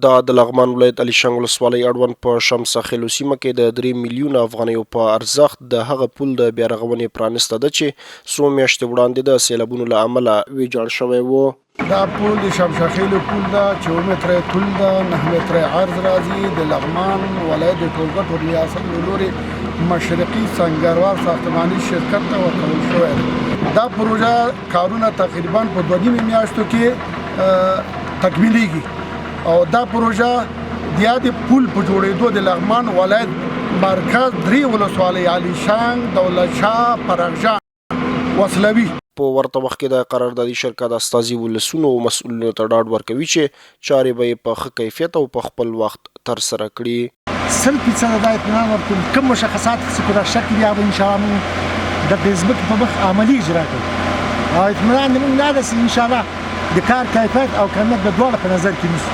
دا د لغمان ولایت الیشنګ ولسوالۍ اړوند په شمس خیلو سیمه کې د 3 میلیونه افغانیو په ارزښت د هغه پل د بیا رغونې پرانسته ده چې څو میاشتې وړاندې د سیلابونو له امله ویجاړ شوی و. دا پل د شمس خیلو پل ده چې 9 متره طول ده، 9 متره عرض راځي. د لغمان ولایت د ټولګټو ریاست له لوري مشرقي سنگروار ساختماني شرکت ته ورکول شوی ده. دا پروژه کارونه تقریبا په 2.5 میاشتو کې تکمیلیږي او دا پروژه د پل په جوړېدو د لغمان ولایت مرکز 3 ولسوالۍ الیشنګ، دولت شاه، پرغجان، وسلوي په ورته وخت کې د قراردادي شرکت استازي ولسونو او مسؤلینو ته ډاډ ورکوي چې چارې به یې په ښه کیفیت او په خپل وخت ترسره کړي. 100% دا اطمینان ورکوم کوم مشخصات چې کله شکل یا ان شاء الله د فیسبوک په مخ عملی اجرا کوي او اطمینان موږ نه ده ان شاء الله د کار کیفیت او کمیت د دواړو په نظر کې نیسو،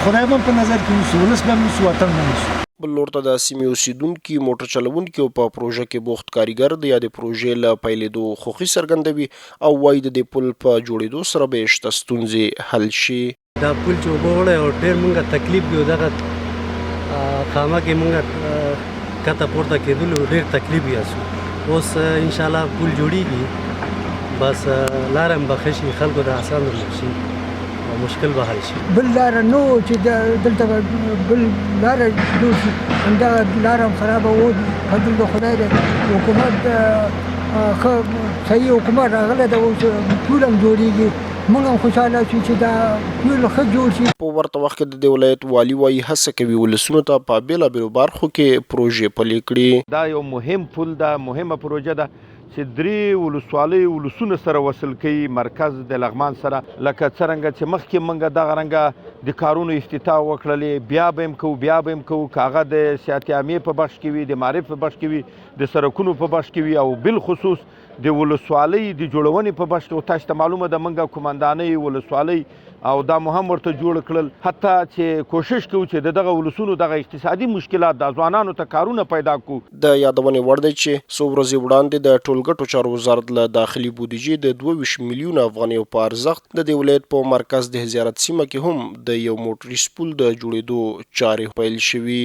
خدای هم په نظر کې نیسو، ولس به نیسو، وطن به نیسو. بل لور ته د سیمې اوسیدونکي، موټر چلوونکي او په پروژه کې بوخت کاریګر د یادې پروژې له پیلېدو خوښي څرګندوي او وایي د دې پل په جوړېدو سره به شته ستونزې حل شي. دا پل چې اوبه وړی او ډېر موږ تکلیف دی، دغه خامه کې موږ کته پورته کېدلو ډېر تکلیف یاسو. اوس انشاءالله پل جوړېږي، بس لاره هم به ښه شي، خلکو ته اسانه به شي او مشکل به حل شي. بل لاره نو چې دلته بل لاره جوړ شي، همدغه لاره هم خرابه وه. فضل د خدای دی، حکومت ښه صحیح حکومت راغلی ده، اوس پل هم جوړېږي. موږ هم خوشحاله شو چې دا پل ښه جوړ شي. په ورته وخت کې د دې ولایت والي وایي هڅه کوي ولسونو ته په بېلابېلو برخو کې پروژې پلي کړي. دا یو مهم پل ده، مهمه پروژه ده چې 3 ولسوالۍ ولسونه سره وصل کوي مرکز د لغمان سره. لکه څرنګه چې مخکې موږ دغه رنګه د کارونو افتتاح وکړلې، بیا به هم کوو که هغه د صحت عامې په بخش کې وي، د معارف په بخش کې وي، د سړکونو په بخش کې وي او بالخصوص د ولسوالۍ د جوړونې په بخش کې. تاسو ته معلومه ده موږ کومندانۍ ولسوالۍ او دا مهم ورته جوړ کړل، حتی چې کوشش کوو چې دغه ولسونو دغه اقتصادي مشکلات د ځوانانو ته کارونه پیدا کړو. د یادونې وړ دی چې څو ورځې وړاندې د ټولګټو چارو وزارت له داخلي بودیجې د 22 میلیونه افغانیو په ارزښت د دې ولایت په مرکز د زیارت سیمه کې هم د یو موټریس پل د جوړېدو چارې پیل شوي.